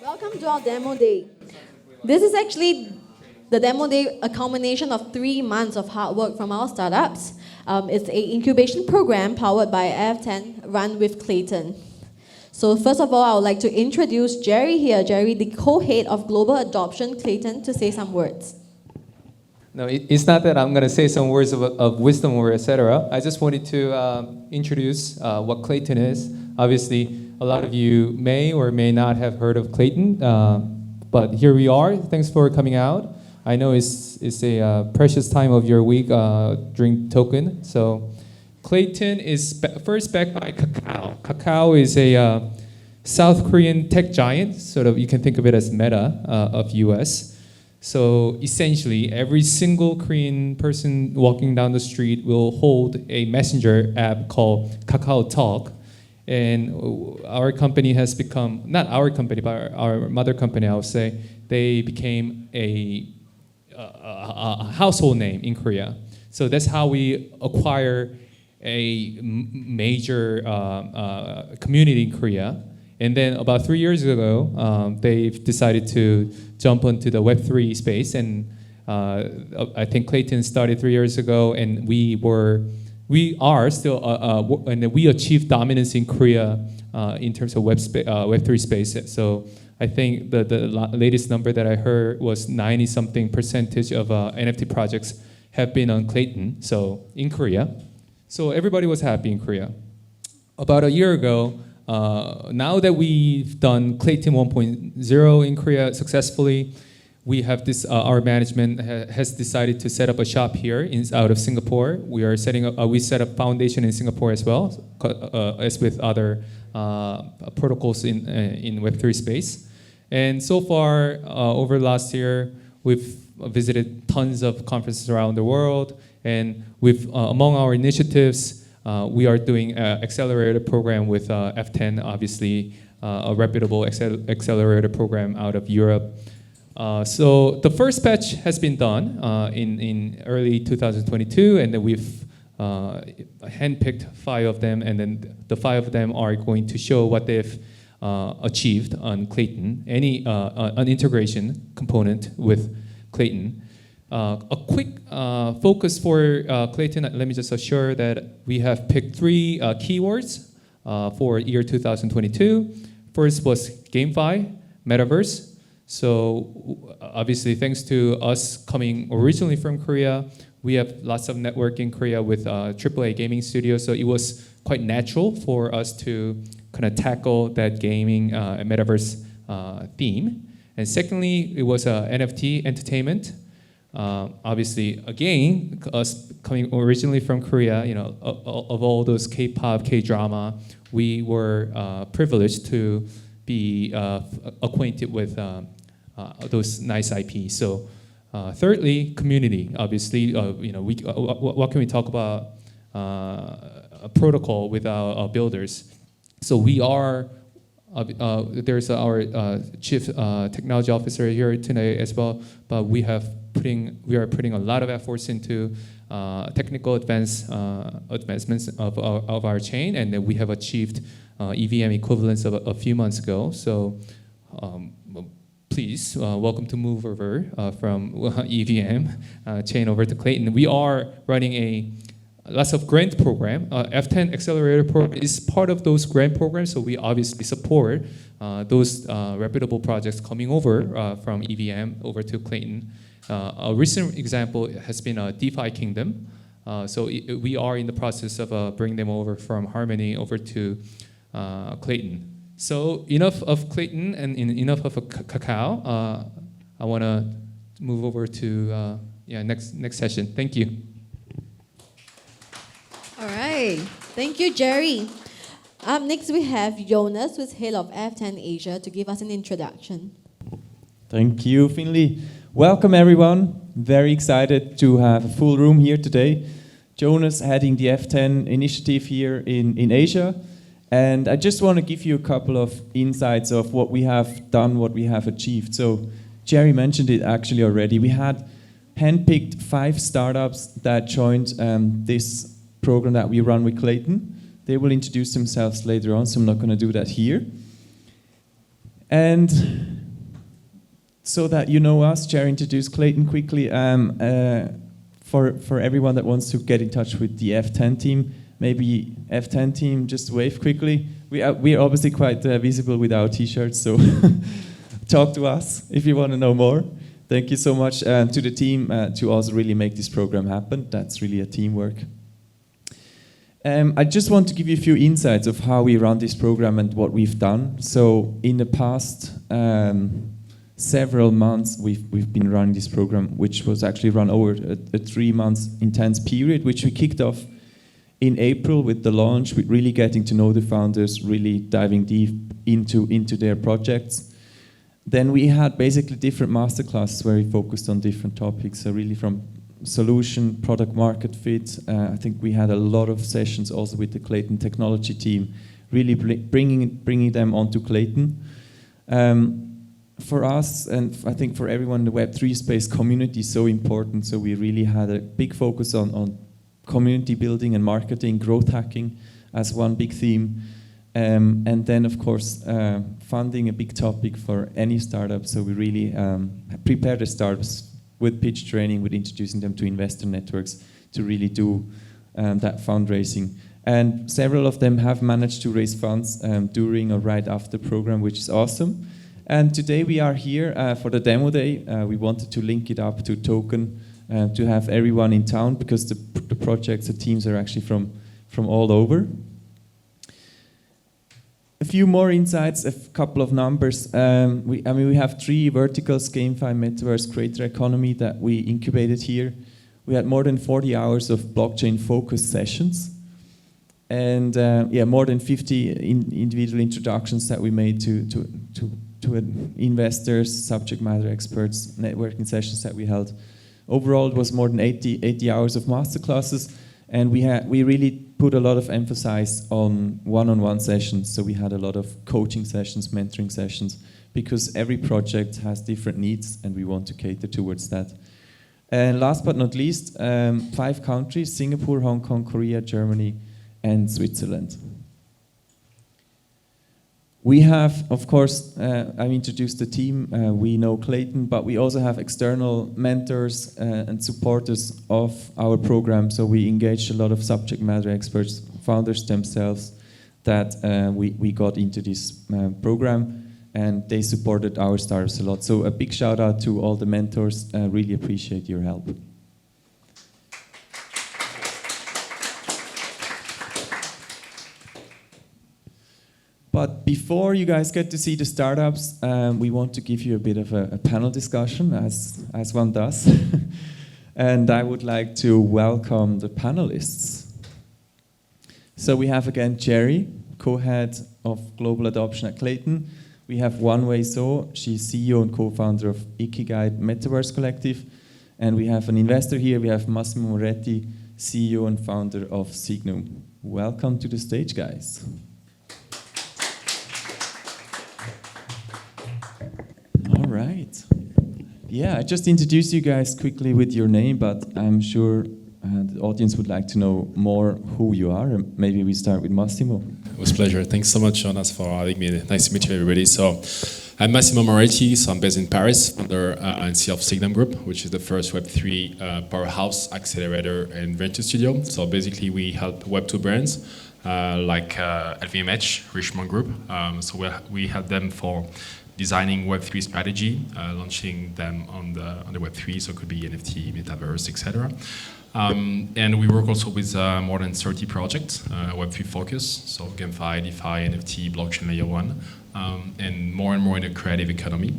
Welcome to our demo day. This is actually the demo day, a culmination of 3 months of hard work from our startups. It's a incubation program powered by F10, run with Klaytn. So first of all, I would like to introduce Jerry here. Jerry, the co-head of global adoption, Klaytn, to say some words. No, it's not that I'm going to say some words of wisdom or etc. I just wanted to introduce what Klaytn is. Obviously, a lot of you may or may not have heard of Klaytn, but here we are. Thanks for coming out. I know it's a precious time of your week during Token. So Klaytn is first backed by Kakao. Kakao is a South Korean tech giant, sort of you can think of it as Meta of US. So essentially, every single Korean person walking down the street will hold a messenger app called Kakao Talk. And our company has become, not our company, but our mother company, I would say, they became a household name in Korea. So that's how we acquire a major community in Korea. And then about 3 years ago, they've decided to jump onto the Web3 space. And I think Klaytn started 3 years ago, and we are still, and we achieved dominance in Korea in terms of Web3 space. So I think the latest number that I heard was 90-something% of NFT projects have been on Klaytn, so in Korea. So everybody was happy in Korea. About a year ago, now that we've done Klaytn 1.0 in Korea successfully, we have this. Our management has decided to set up a shop here out of Singapore. We are setting up. We set up foundation in Singapore as well, as with other protocols in Web3 space. And so far, over last year, we've visited tons of conferences around the world, and among our initiatives. We are doing an accelerator program with F10, obviously a reputable accelerator program out of Europe. So the first batch has been done in early 2022, and then we've handpicked 5 of them, and then the 5 of them are going to show what they've achieved on Klaytn, an integration component with Klaytn. A quick focus for Klaytn, let me just assure that we have picked 3 keywords for year 2022. First was GameFi, Metaverse. So obviously thanks to us coming originally from Korea, we have lots of network in Korea with AAA gaming studios, so it was quite natural for us to kind of tackle that gaming Metaverse theme. And secondly, it was NFT entertainment. Obviously, again, us coming originally from Korea, of all those K-pop, K-drama, we were privileged to be acquainted with those nice IPs. So, thirdly, community. Obviously, what can we talk about a protocol with our builders? So we are. There's our chief technology officer here today as well, but we are putting a lot of efforts into technical advancements of our chain, and then we have achieved EVM equivalence of a few months ago. So please welcome to move over from EVM chain over to Klaytn. We are running lots of grant program. F10 Accelerator Program is part of those grant programs, so we obviously support those reputable projects coming over from EVM over to Klaytn. A recent example has been DeFi Kingdom. We are in the process of bringing them over from Harmony over to Klaytn. So enough of Klaytn and enough of Kakao. I want to move over to next session. Thank you. All right. Thank you, Jerry. Up next, we have Jonas, who's head of F10 Asia, to give us an introduction. Thank you, Finley. Welcome, everyone. Very excited to have a full room here today. Jonas heading the F10 initiative here in Asia. And I just want to give you a couple of insights of what we have done, what we have achieved. So Jerry mentioned it actually already. We had handpicked 5 startups that joined this program that we run with Klaytn. They will introduce themselves later on, so I'm not going to do that here. And so that you know us, Jerry introduced Klaytn quickly. For everyone that wants to get in touch with the F10 team, maybe F10 team, just wave quickly. We are obviously quite visible with our t-shirts, so talk to us if you want to know more. Thank you so much to the team to also really make this program happen. That's really a teamwork. I just want to give you a few insights of how we run this program and what we've done. So in the past several months, we've been running this program, which was actually run over a 3 months intense period, which we kicked off in April with the launch, with really getting to know the founders, really diving deep into their projects. Then we had basically different masterclasses where we focused on different topics, so really from solution, product market fit. I think we had a lot of sessions also with the Klaytn technology team, really bringing them onto Klaytn. For us, and I think for everyone in the Web3 space, community is so important, so we really had a big focus on community building and marketing, growth hacking as one big theme. And then, of course, funding, a big topic for any startup. So we really prepared the startups with pitch training, with introducing them to investor networks to really do that fundraising. And several of them have managed to raise funds during or right after the program, which is awesome. And today we are here for the demo day. We wanted to link it up to Token to have everyone in town, because the projects, the teams are actually from all over. A few more insights, a couple of numbers. We have 3 verticals: GameFi, Metaverse, Creator Economy, that we incubated here. We had more than 40 hours of blockchain-focused sessions, and more than 50 individual introductions that we made to investors, subject matter experts, networking sessions that we held. Overall, it was more than 80 hours of masterclasses, and we really put a lot of emphasis on one-on-one sessions. So we had a lot of coaching sessions, mentoring sessions, because every project has different needs, and we want to cater towards that. And last but not least, 5 countries: Singapore, Hong Kong, Korea, Germany, and Switzerland. We have, of course, I've introduced the team, we know Klaytn, but we also have external mentors and supporters of our program. So we engaged a lot of subject matter experts, founders themselves, that we got into this program, and they supported our startups a lot. So a big shout out to all the mentors, really appreciate your help. But before you guys get to see the startups, we want to give you a bit of a panel discussion, as one does. And I would like to welcome the panelists. So we have again Jerry, co-head of global adoption at Klaytn. We have Wanwei So, she's CEO and co-founder of Incubation Metaverse Collective. And we have an investor here, we have Massimo Moretti, CEO and founder of Signum. Welcome to the stage, guys. All right. Yeah, I just introduced you guys quickly with your name, but I'm sure the audience would like to know more who you are. And maybe we start with Massimo. It was a pleasure. Thanks so much, Jonas, for having me. Nice to meet you, everybody. So, I'm Massimo Moretti, so I'm based in Paris, founder and CEO of Signum Group, which is the first Web3 powerhouse, accelerator, and venture studio. So basically, we help Web2 brands like LVMH, Richemont Group. So we help them for designing Web3 strategy, launching them on the Web3, so it could be NFT, Metaverse, etc. And we work also with more than 30 projects, Web3 focus, so GameFi, DeFi, NFT, blockchain layer 1, and more in the creative economy.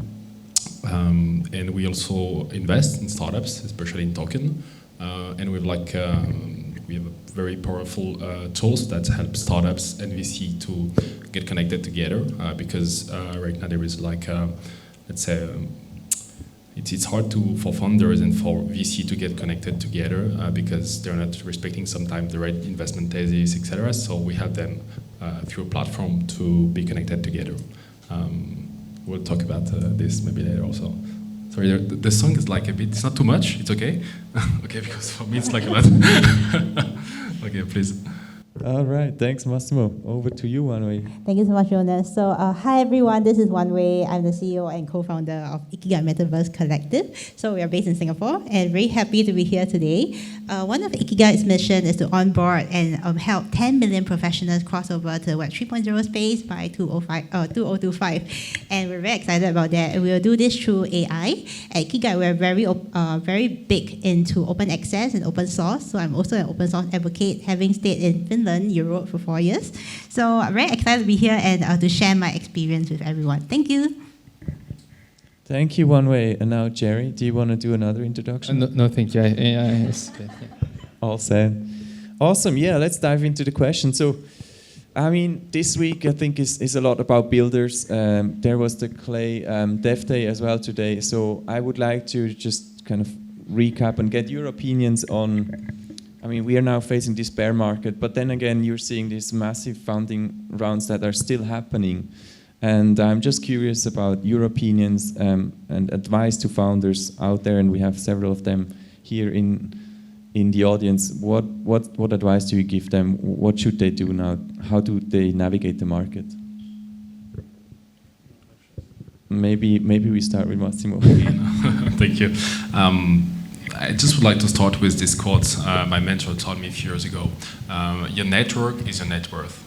And we also invest in startups, especially in token. And we have a very powerful tools that help startups and VC to get connected together, because right now there is let's say, it's hard for founders and for VC to get connected together because they're not respecting sometimes the right investment thesis, etc. So we help them through a platform to be connected together. We'll talk about this maybe later also. Sorry, the song is like a bit, it's not too much, it's okay? Okay, because for me it's like a lot. Okay, please. All right, thanks, Massimo. Over to you, One Way. Thank you so much, Jonas. So, hi everyone, this is One Way. I'm the CEO and co-founder of Ikigai Metaverse Collective. So, we are based in Singapore and very happy to be here today. One of Ikigai's mission is to onboard and help 10 million professionals cross over to Web 3.0 space by 2025. And we're very excited about that. And we will do this through AI. At Ikigai, we're very big into open access and open source. So, I'm also an open source advocate, having stayed in Finland, Europe for 4 years. So I'm very excited to be here and to share my experience with everyone. Thank you. Thank you, One Way. And now, Jerry, do you want to do another introduction? No, thank you. It's good. Yeah. All said. Awesome. Yeah, let's dive into the question. So, I mean, this week I think is a lot about builders. There was the Clay Dev Day as well today. So I would like to just kind of recap and get your opinions on. I mean, we are now facing this bear market, but then again, you're seeing these massive funding rounds that are still happening. And I'm just curious about your opinions and advice to founders out there, and we have several of them here in the audience. What advice do you give them? What should they do now? How do they navigate the market? Maybe we start with Massimo. Thank you. I just would like to start with this quote my mentor told me a few years ago. Your network is your net worth,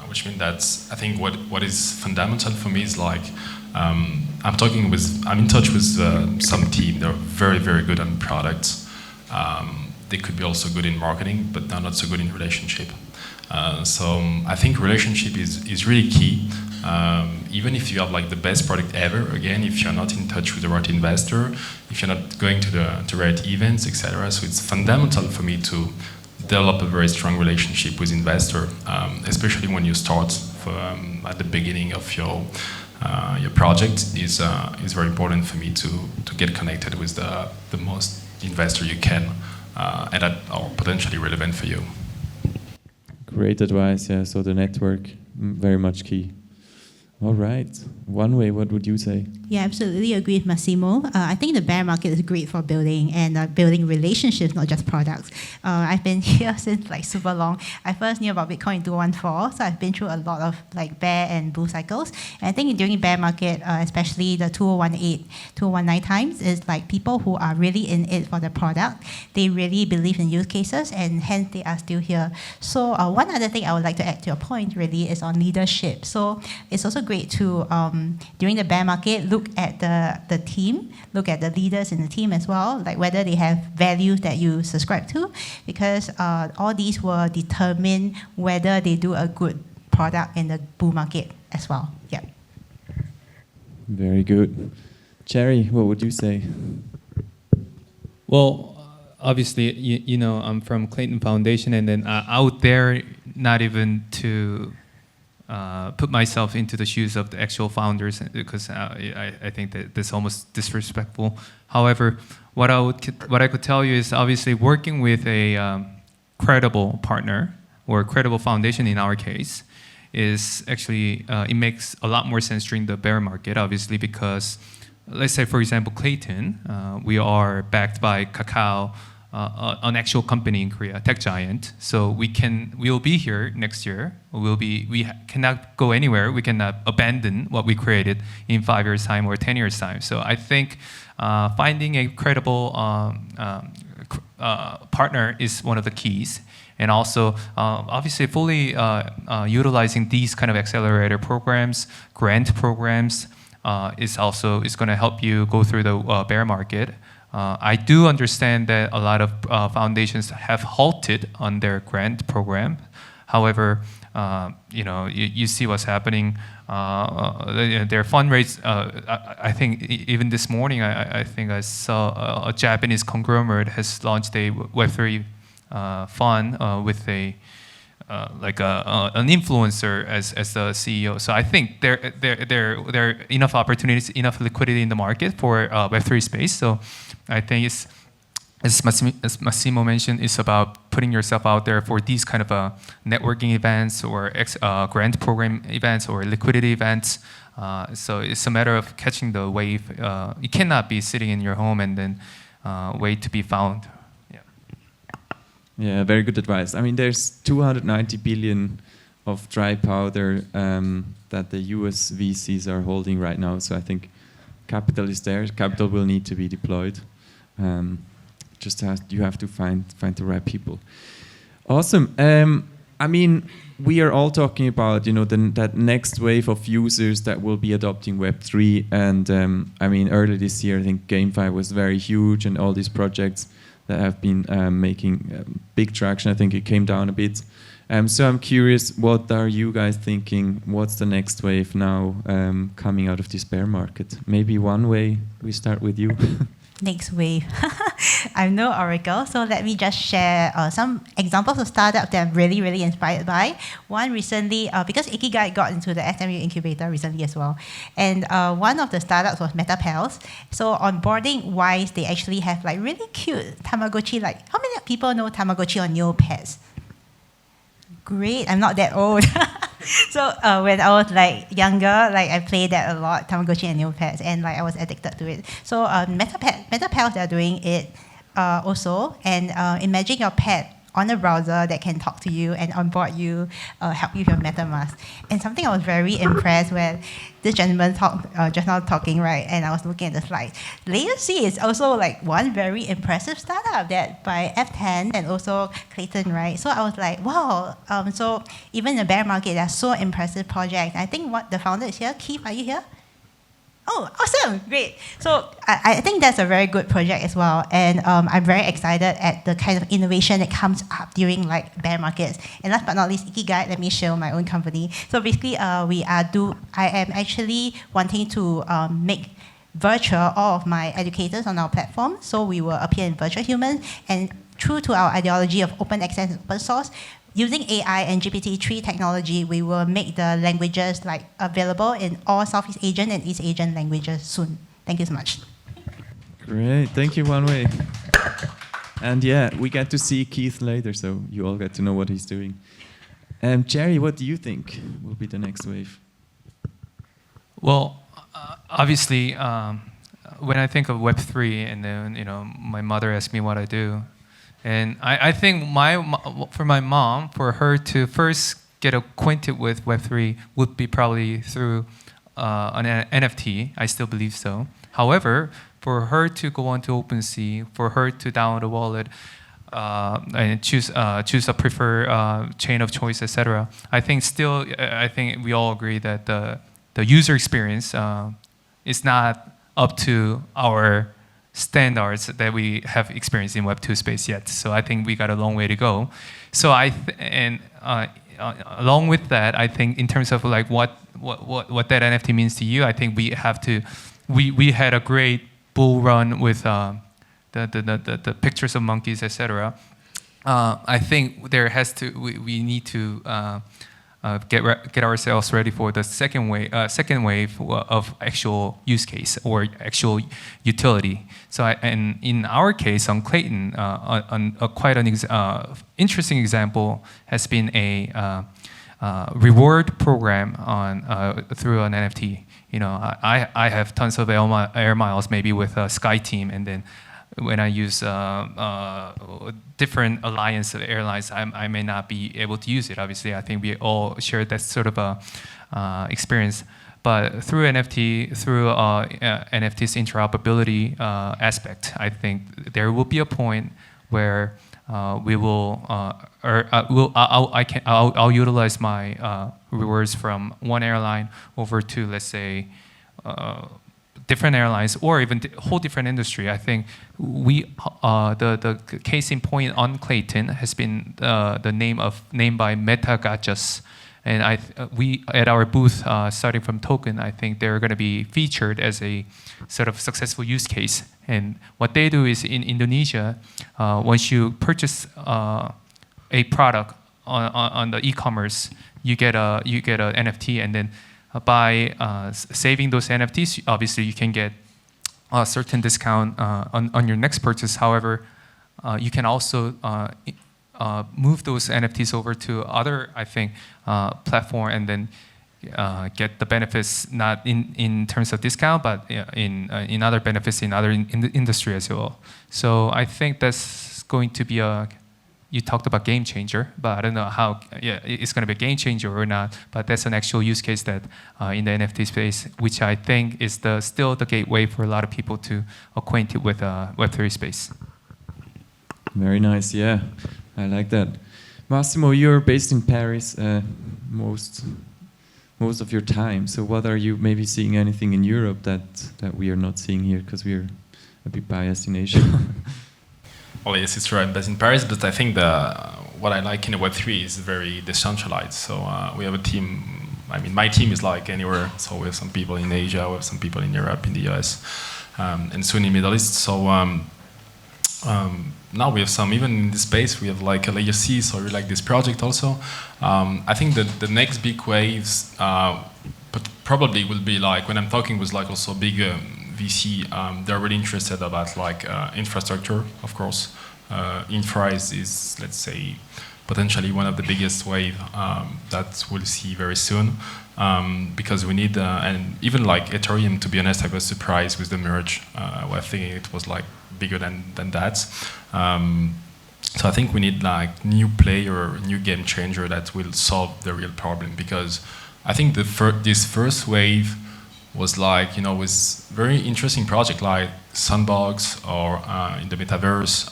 which means that I think what is fundamental for me is like I'm in touch with some team. They're very, very good on products. They could be also good in marketing, but they're not so good in relationship. So I think relationship is really key. Even if you have like the best product ever, again, if you're not in touch with the right investor, if you're not going to the right events, etc. So it's fundamental for me to develop a very strong relationship with investor, especially when you start at the beginning of your project. Is very important for me to get connected with the most investor you can, and that are potentially relevant for you. Great advice. Yeah. So the network very much key. All right. One Way, what would you say? Yeah, absolutely agree with Massimo. I think the bear market is great for building and building relationships, not just products. I've been here since like super long. I first knew about Bitcoin in 2014, so I've been through a lot of like bear and bull cycles. And I think during bear market, especially the 2018, 2019 times, is like people who are really in it for the product. They really believe in use cases, and hence they are still here. So one other thing I would like to add to your point really is on leadership. So it's also great to, during the bear market, look at the team, look at the leaders in the team as well, like whether they have values that you subscribe to, because all these will determine whether they do a good product in the bull market as well. Yeah. Very good. Jerry, what would you say? Well, obviously, you know, I'm from Klaytn Foundation, and then out there, not even to put myself into the shoes of the actual founders, because I think that that's almost disrespectful. However, what I could tell you is obviously working with a credible partner or credible foundation in our case is actually it makes a lot more sense during the bear market, obviously, because let's say, for example, Klaytn, we are backed by Kakao, an actual company in Korea, tech giant. So we'll be here next year. We cannot go anywhere. We cannot abandon what we created in 5 years' time or 10 years' time. So I think finding a credible partner is one of the keys. And also, obviously, fully utilizing these kind of accelerator programs, grant programs, is going to help you go through the bear market. I do understand that a lot of foundations have halted on their grant program. However, you see what's happening. Their fundraise. I think even this morning, I think I saw a Japanese conglomerate has launched a Web3 fund with a an influencer as the CEO. So I think there are enough opportunities, enough liquidity in the market for Web3 space. So I think it's, as Massimo mentioned, it's about putting yourself out there for these kind of networking events or grant program events or liquidity events. So it's a matter of catching the wave. You cannot be sitting in your home and then wait to be found. Yeah. Yeah, very good advice. I mean, there's 290 billion of dry powder that the US VCs are holding right now. So I think capital is there. Capital will need to be deployed. You have to find the right people. Awesome. I mean, we are all talking about that next wave of users that will be adopting Web3. And I mean, early this year, I think GameFi was very huge, and all these projects that have been making big traction. I think it came down a bit. So I'm curious, what are you guys thinking? What's the next wave now coming out of this bear market? Maybe one way we start with you. Next wave. I'm no oracle, so let me just share some examples of startups that I'm really, really inspired by. One recently, because Ikigai got into the SMU incubator recently as well, and one of the startups was MetaPals. So onboarding wise, they actually have like really cute Tamagotchi. Like, how many people know Tamagotchi or Neopets? Great, I'm not that old. So when I was like younger, like I played that a lot, Tamagotchi and Neopets, and like I was addicted to it. So MetaPals, they're doing it also, and imagine your pet on a browser that can talk to you and onboard you, help you with your MetaMask. And something I was very impressed when this gentleman just now talking, right, and I was looking at the slides. Latency is also like one very impressive startup that by F10 and also Klaytn, right? So I was like, wow. So even in the bear market, there are so impressive projects. I think what the founder is here. Keith, are you here? Oh, awesome, great. So I think that's a very good project as well. And I'm very excited at the kind of innovation that comes up during like bear markets. And last but not least, Ikigai, let me show my own company. So basically, I am actually wanting to make virtual all of my educators on our platform. So we will appear in virtual humans. And true to our ideology of open access and open source, using AI and GPT-3 technology, we will make the languages like available in all Southeast Asian and East Asian languages soon. Thank you so much. Great, thank you, Wan Wei. And yeah, we get to see Keith later, so you all get to know what he's doing. Jerry, what do you think will be the next wave? Well, obviously, when I think of Web3, and then my mother asked me what I do. And I think for my mom, for her to first get acquainted with Web3 would be probably through an NFT. I still believe so. However, for her to go onto OpenSea, for her to download a wallet and choose a preferred chain of choice, etc. I think we all agree that the user experience is not up to our standards that we have experienced in Web2 space yet. So I think we got a long way to go. So along with that, I think in terms of like what that NFT means to you, I think we had a great bull run with the pictures of monkeys, etc. I think we need to get ourselves ready for the second wave of actual use case or actual utility. So and in our case on Klaytn, quite an interesting example has been a reward program through an NFT. I have tons of air miles maybe with Sky Team, and then when I use different alliance of airlines, I may not be able to use it. Obviously, I think we all share that sort of experience. But through NFT, through NFT's interoperability aspect, I think there will be a point where we will, I'll utilize my rewards from one airline over to, let's say, different airlines or even whole different industry. I think the case in point on Klaytn has been the name by Meta Gachas, and we at our booth starting from Token, I think they're going to be featured as a sort of successful use case. And what they do is in Indonesia, once you purchase a product on the e-commerce, you get a NFT, and then by saving those NFTs, obviously you can get a certain discount on your next purchase. However, you can also move those NFTs over to other, I think, platform, and then get the benefits not in terms of discount, but in other benefits in other industry as well. So I think that's going to be a you talked about game changer, but I don't know how it's going to be a game changer or not. But that's an actual use case that in the NFT space, which I think is still the gateway for a lot of people to acquainted with Web3 space. Very nice, yeah. I like that. Massimo, you're based in Paris most of your time. So what are you maybe seeing anything in Europe that we are not seeing here because we're a bit biased in Asia? Well, yes, it's true. I'm based in Paris, but I think what I like in the Web3 is very decentralized. So we have a team. I mean, my team is like anywhere. So we have some people in Asia, we have some people in Europe, in the US, and soon in Middle East. So now we have some, even in this space, we have like a layer C, so we like this project also. I think that the next big waves but probably will be like, when I'm talking with like also big VC, they're really interested about like infrastructure, of course. Infra is, let's say, potentially one of the biggest wave that we'll see very soon. Because we need, and even like Ethereum, to be honest, I was surprised with the merge. I think it was like bigger than that. So I think we need like new player, new game changer that will solve the real problem, because I think this first wave was like, was very interesting project like Sandbox or in the metaverse,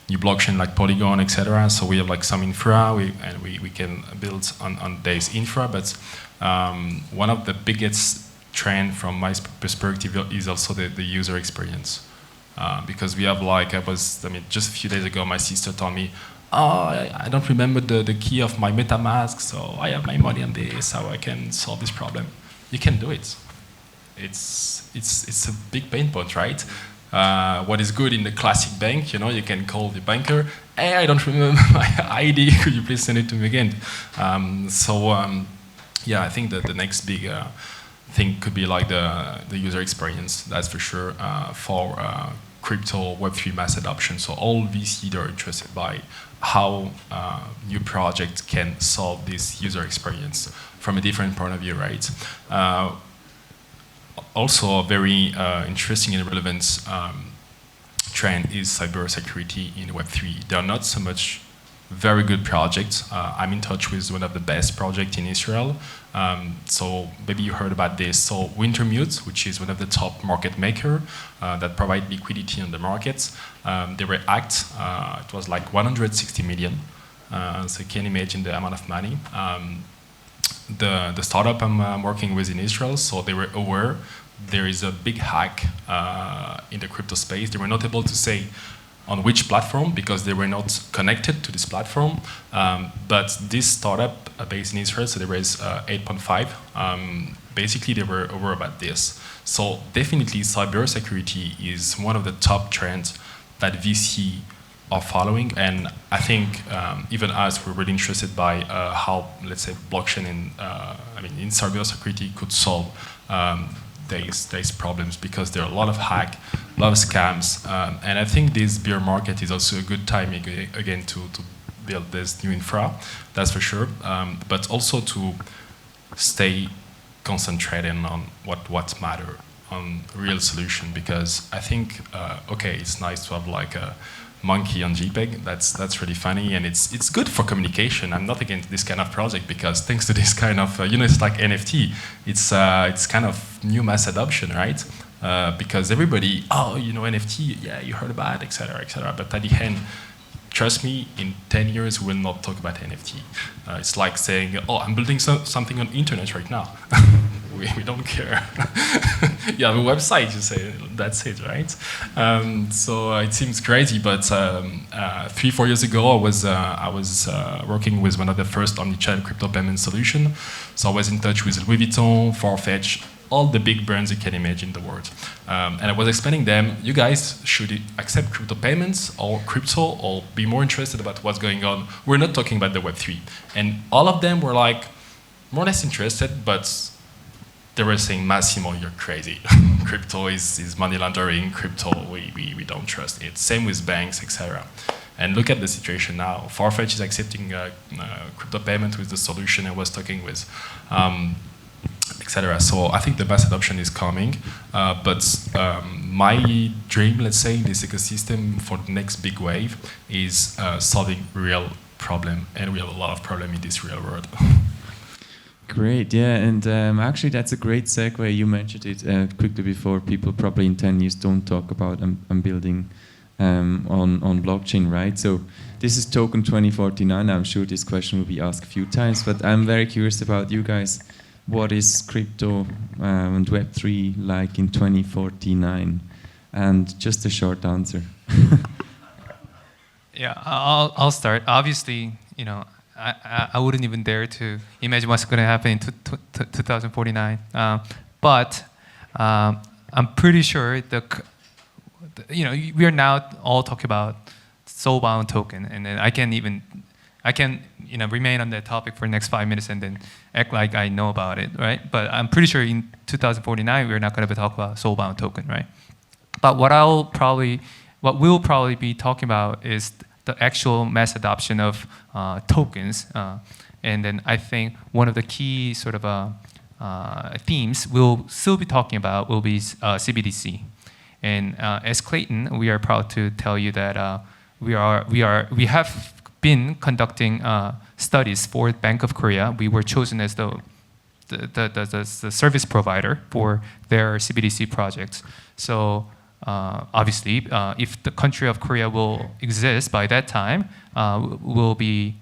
new blockchain like Polygon, etc. So we have like some infra, and we can build on this infra, but one of the biggest trend from my perspective is also the user experience. Because we have like, just a few days ago, my sister told me, I don't remember the key of my MetaMask, so I have my money on this, how I can solve this problem. You can do it. It's a big pain point, right? What is good in the classic bank, you can call the banker, hey, I don't remember my ID, could you please send it to me again? Yeah, I think that the next big thing could be like the user experience, that's for sure, for crypto Web3 mass adoption. So all VC are interested by how new projects can solve this user experience from a different point of view, right? Also, a very interesting and relevant trend is cybersecurity in Web3. There are not so much very good projects. I'm in touch with one of the best projects in Israel. So maybe you heard about this. So Wintermute, which is one of the top market maker that provide liquidity on the markets, they were hacked. It was like 160 million. So you can imagine the amount of money. The startup I'm working with in Israel, so they were aware there is a big hack in the crypto space. They were not able to say on which platform because they were not connected to this platform. But this startup based in Israel, so they raised 8.5. Basically, they were aware about this. So definitely, cybersecurity is one of the top trends that VC are following, and I think even us, we're really interested by how, let's say, blockchain in cybersecurity could solve these problems, because there are a lot of hack, a lot of scams, and I think this bear market is also a good timing again to build this new infra, that's for sure, but also to stay concentrated on what matter, on real solution, because I think okay, it's nice to have like a monkey on JPEG, that's really funny, and it's good for communication. I'm not against this kind of project, because thanks to this kind of it's like NFT, it's kind of new mass adoption, right? Because everybody, NFT, yeah, you heard about it, etc., etc. But at the end, trust me, in 10 years we will not talk about NFT. It's like saying, I'm building something on internet right now. We don't care. You have a website, you say, that's it, right? So it seems crazy, but 3-4 years ago, I was working with one of the first omnichannel crypto payment solution. So I was in touch with Louis Vuitton, Farfetch, all the big brands you can imagine in the world. And I was explaining them, you guys should accept crypto payments or crypto, or be more interested about what's going on. We're not talking about the Web3. And all of them were like, more or less interested, but they were saying, Massimo, you're crazy. Crypto is money laundering. Crypto, we don't trust it. Same with banks, etc. And look at the situation now. Farfetch is accepting crypto payment with the solution I was talking with. etc. So I think the mass adoption is coming, but my dream, let's say, in this ecosystem for the next big wave is solving real problem, and we have a lot of problem in this real world. Great, yeah, and actually that's a great segue. You mentioned it quickly before. People probably in 10 years don't talk about I'm building on blockchain, right? So this is Token 2049. I'm sure this question will be asked a few times, but I'm very curious about you guys. What is crypto and Web3 like in 2049? And just a short answer. Yeah, I'll start. Obviously, you know, I wouldn't even dare to imagine what's going to happen in 2049. But I'm pretty sure we are now all talking about soulbound token, and then I can remain on that topic for the next 5 minutes and then act like I know about it, right? But I'm pretty sure in 2049 we're not going to talk about soulbound token, right? But what we'll probably be talking about is the actual mass adoption of tokens, and then I think one of the key sort of themes we'll still be talking about will be CBDC. And as Klaytn, we are proud to tell you that we have been conducting studies for Bank of Korea. We were chosen as the service provider for their CBDC projects. So obviously, if the country of Korea will exist by that time, hopefully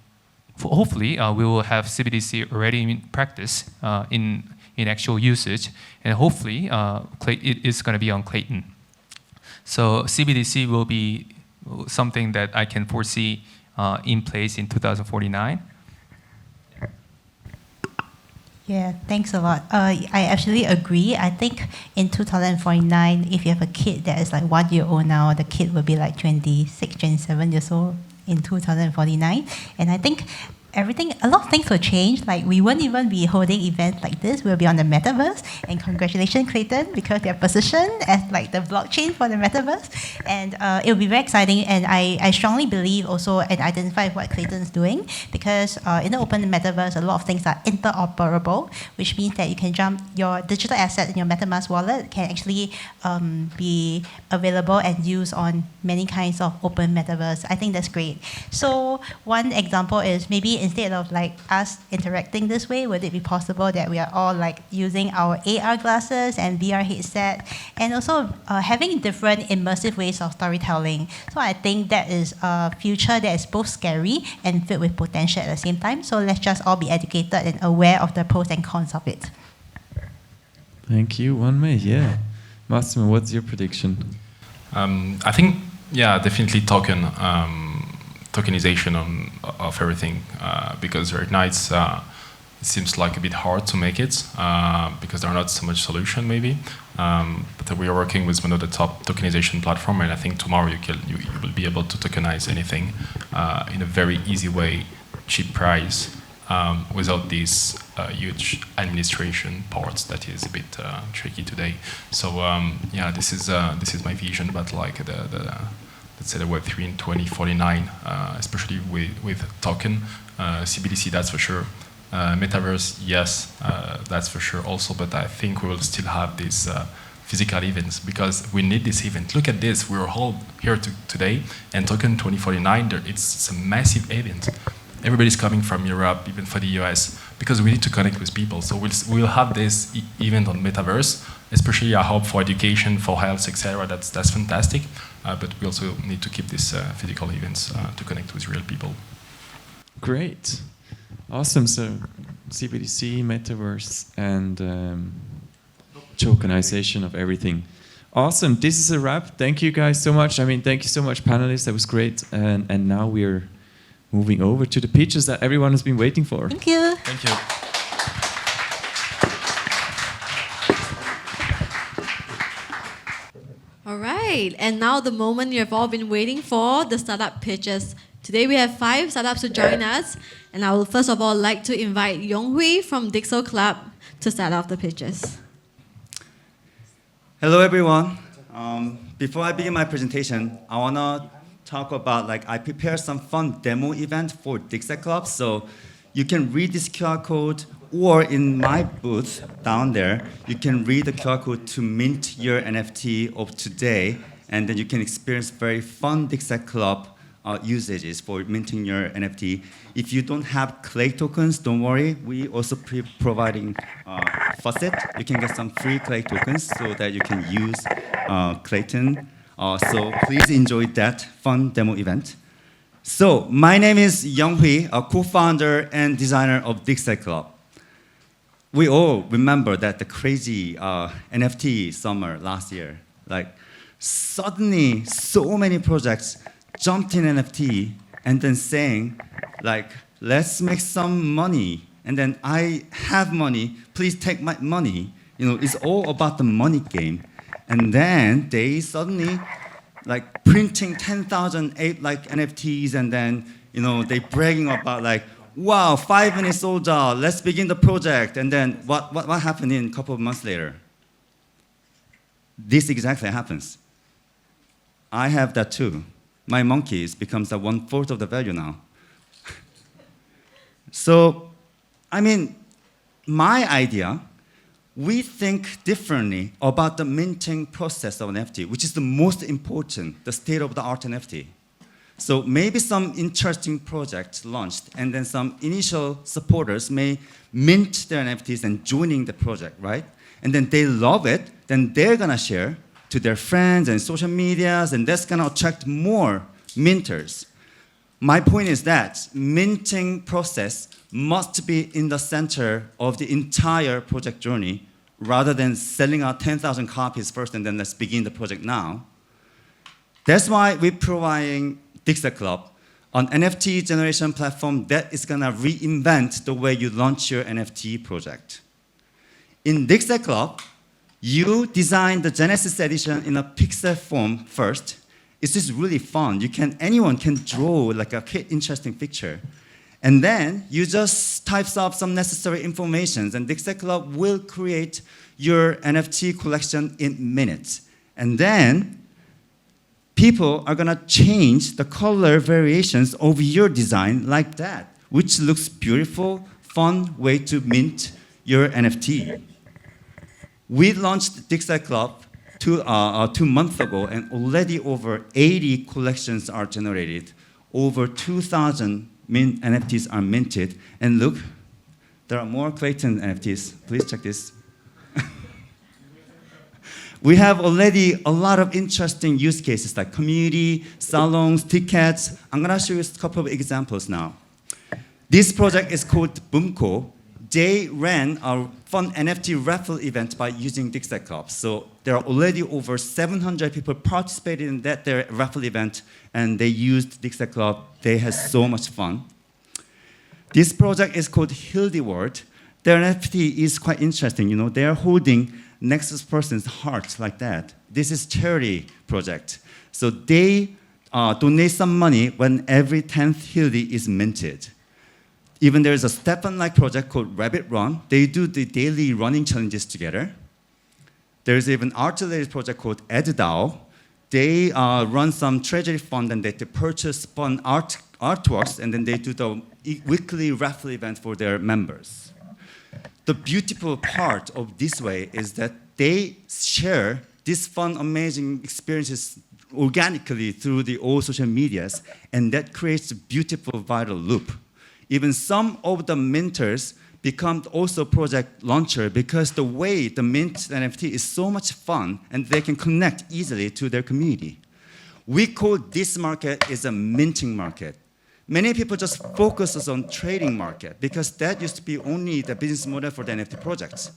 we will have CBDC already in practice in actual usage, and hopefully it is going to be on Klaytn. So CBDC will be something that I can foresee in place in 2049. Yeah, thanks a lot. I actually agree. I think in 2049, if you have a kid that is like 1 year old now, the kid will be like 26, 27 years old in 2049. And I think a lot of things will change. Like we won't even be holding events like this. We'll be on the metaverse. And congratulations, Klaytn, because they're positioned as like the blockchain for the metaverse. And it'll be very exciting. And I strongly believe also and identify what Klaytn is doing, because in the open metaverse, a lot of things are interoperable, which means that you can jump your digital asset in your MetaMask wallet can actually be available and used on many kinds of open metaverse. I think that's great. So one example is maybe instead of like us interacting this way, would it be possible that we are all like using our AR glasses and VR headset, and also having different immersive ways of storytelling? So I think that is a future that is both scary and filled with potential at the same time. So let's just all be educated and aware of the pros and cons of it. Thank you, Wanmei. Yeah. Massimo, what's your prediction? I think, yeah, definitely tokenization of everything, because right now it seems like a bit hard to make it because there are not so much solution maybe. But we are working with one of the top tokenization platform, and I think tomorrow you will be able to tokenize anything in a very easy way, cheap price, without these huge administration parts that is a bit tricky today. So yeah, this is my vision, but like let's say the Web3 in 2049, especially with token, CBDC, that's for sure. Metaverse, yes, that's for sure also, but I think we will still have these physical events because we need this event. Look at this, we're all here today, and Token 2049, it's a massive event. Everybody's coming from Europe, even for the US, because we need to connect with people. So we'll have this event on Metaverse, especially I hope for education, for health, etc. That's fantastic. But we also need to keep these physical events to connect with real people. Great. Awesome. So CBDC, Metaverse, and tokenization of everything. Awesome. This is a wrap. Thank you guys so much. I mean, thank you so much, panelists. That was great. And now we're moving over to the pitches that everyone has been waiting for. Thank you. Thank you. All right, and now the moment you have all been waiting for, the startup pitches. Today we have 5 startups to join us, and I will first of all like to invite Yonghui from Dixel Club to start off the pitches. Hello everyone. Before I begin my presentation, I wanna talk about I prepared some fun demo event for Dixel Club, so you can read this QR code or in my booth down there, you can read the QR code to mint your NFT of today, and then you can experience very fun Dixit Club usages for minting your NFT. If you don't have Clay tokens, don't worry. We also providing faucet. You can get some free Clay tokens so that you can use Klaytn. So please enjoy that fun demo event. So my name is Young Hui, a co-founder and designer of Dixit Club. We all remember that the crazy NFT summer last year. Like suddenly, so many projects jumped in NFT and then saying, like, let's make some money. And then I have money, please take my money. You know, it's all about the money game. And then they suddenly, like, printing 10,000 like NFTs, and then, you know, they bragging about like, wow, 5 minutes sold out, let's begin the project. And then what happened in a couple of months later? This exactly happens. I have that too. My monkeys becomes 1/4 of the value now. So, I mean, my idea, we think differently about the minting process of an NFT, which is the most important, the state-of-the-art NFT. So maybe some interesting projects launched, and then some initial supporters may mint their NFTs and joining the project, right? And then they love it, then they're gonna share to their friends and social medias, and that's gonna attract more minters. My point is that minting process must be in the center of the entire project journey, rather than selling out 10,000 copies first and then let's begin the project now. That's why we're providing Dixit Club, an NFT generation platform that is gonna reinvent the way you launch your NFT project. In Dixit Club, you design the Genesis edition in a pixel form first. It's just really fun. Anyone can draw like a interesting picture. And then you just type up some necessary information, and Dixit Club will create your NFT collection in minutes. And then people are gonna change the color variations of your design like that, which looks beautiful, fun way to mint your NFT. We launched Dixit Club 2 months ago, and already over 80 collections are generated. Over 2,000 NFTs are minted. And look, there are more Klaytn NFTs. Please check this. We have already a lot of interesting use cases like community, salons, tickets. I'm gonna show you a couple of examples now. This project is called Boomco. They ran a fun NFT raffle event by using Dixit Club. So there are already over 700 people participated in their raffle event, and they used Dixit Club. They had so much fun. This project is called Hildy World. Their NFT is quite interesting. You know, they are holding next person's heart like that. This is charity project. So they donate some money when every 10th Hildy is minted. Even there's a Stefan-like project called Rabbit Run. They do the daily running challenges together. There's even art-related project called EdDAO. They run some treasury fund, and they purchase fun artworks, and then they do the weekly raffle event for their members. The beautiful part of this way is that they share these fun, amazing experiences organically through the all social medias, and that creates a beautiful viral loop. Even some of the minters become also project launcher because the way the mint NFT is so much fun, and they can connect easily to their community. We call this market is a minting market. Many people just focus on trading market because that used to be only the business model for the NFT projects.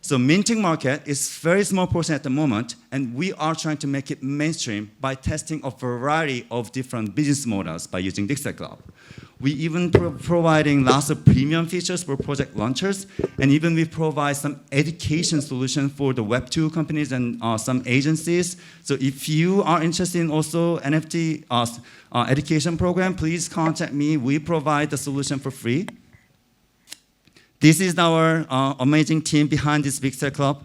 So minting market is very small portion at the moment, and we are trying to make it mainstream by testing a variety of different business models by using Dixit Club. We even providing lots of premium features for project launchers, and even we provide some education solution for the Web2 companies and some agencies. So if you are interested in also NFT education program, please contact me. We provide the solution for free. This is our amazing team behind this Dixit Club.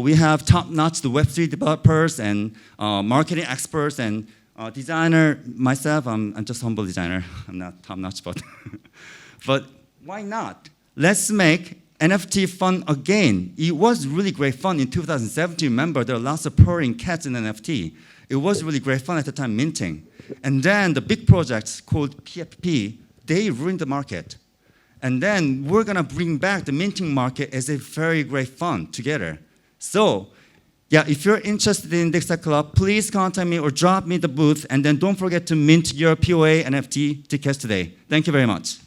We have top-notch Web3 developers and marketing experts and designer. Myself, I'm just humble designer. I'm not top-notch, but but why not? Let's make NFT fun again. It was really great fun in 2017. Remember, there were lots of purring cats in NFT. It was really great fun at the time minting. And then the big projects called PFP, they ruined the market. And then we're gonna bring back the minting market as a very great fun together. So, yeah, if you're interested in Indexa Club, please contact me or drop me the booth, and then don't forget to mint your POA NFT tickets today. Thank you very much.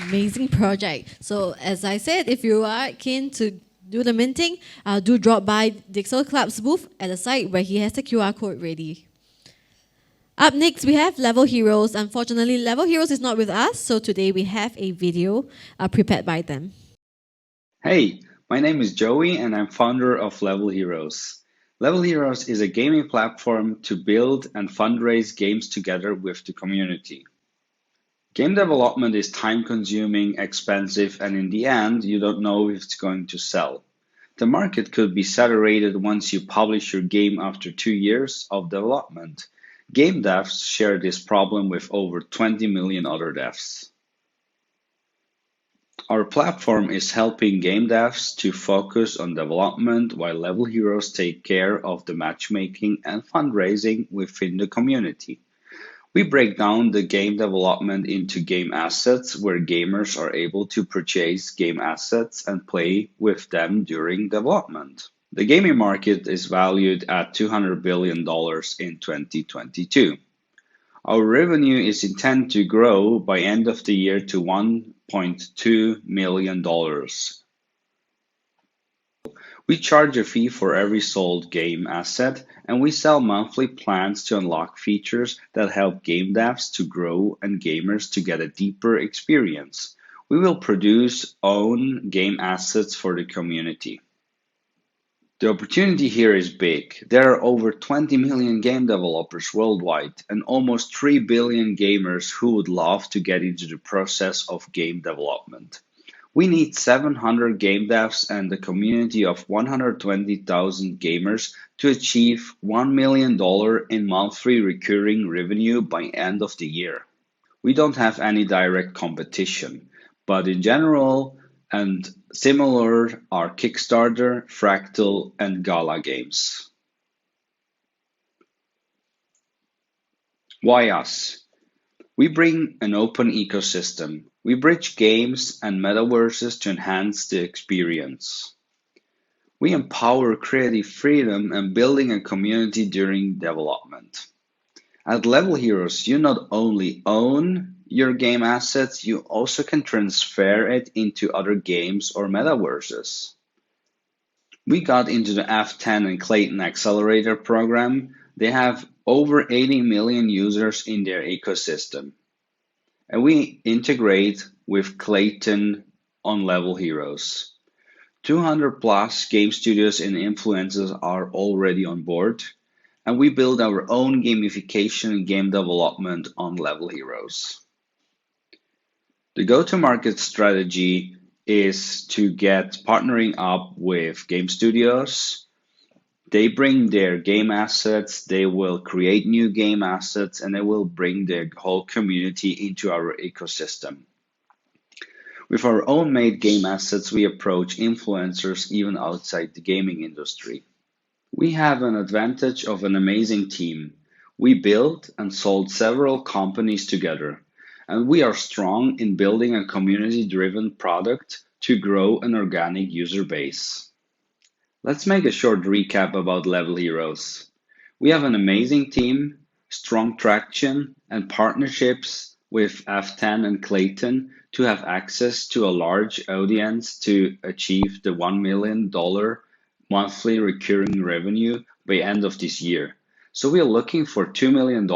Amazing project. So as I said, if you are keen to do the minting, do drop by Dixel Club's booth at the site where he has the QR code ready. Up next, we have Level Heroes. Unfortunately, Level Heroes is not with us, so today we have a video prepared by them. Hey, my name is Joey and I'm founder of Level Heroes. Level Heroes is a gaming platform to build and fundraise games together with the community. Game development is time-consuming, expensive, and in the end, you don't know if it's going to sell. The market could be saturated once you publish your game after 2 years of development. Game devs share this problem with over 20 million other devs. Our platform is helping game devs to focus on development while Level Heroes take care of the matchmaking and fundraising within the community. We break down the game development into game assets where gamers are able to purchase game assets and play with them during development. The gaming market is valued at $200 billion in 2022. Our revenue is intended to grow by end of the year to $1.2 million. We charge a fee for every sold game asset, and we sell monthly plans to unlock features that help game devs to grow and gamers to get a deeper experience. We will produce own game assets for the community. The opportunity here is big. There are over 20 million game developers worldwide and almost 3 billion gamers who would love to get into the process of game development. We need 700 game devs and a community of 120,000 gamers to achieve $1 million in monthly recurring revenue by end of the year. We don't have any direct competition, but in general and similar are Kickstarter, Fractal, and Gala games. Why us? We bring an open ecosystem. We bridge games and metaverses to enhance the experience. We empower creative freedom and building a community during development. At Level Heroes, you not only own your game assets, you also can transfer it into other games or metaverses. We got into the F10 and Klaytn accelerator program. They have over 80 million users in their ecosystem. And we integrate with Klaytn on Level Heroes. 200 plus game studios and influencers are already on board, and we build our own gamification and game development on Level Heroes. The go-to-market strategy is to get partnering up with game studios. They bring their game assets, they will create new game assets, and they will bring their whole community into our ecosystem. With our own made game assets, we approach influencers even outside the gaming industry. We have an advantage of an amazing team. We built and sold several companies together, and we are strong in building a community-driven product to grow an organic user base. Let's make a short recap about Level Heroes. We have an amazing team, strong traction, and partnerships with F10 and Klaytn to have access to a large audience to achieve the $1 million monthly recurring revenue by end of this year. So we are looking for $2 million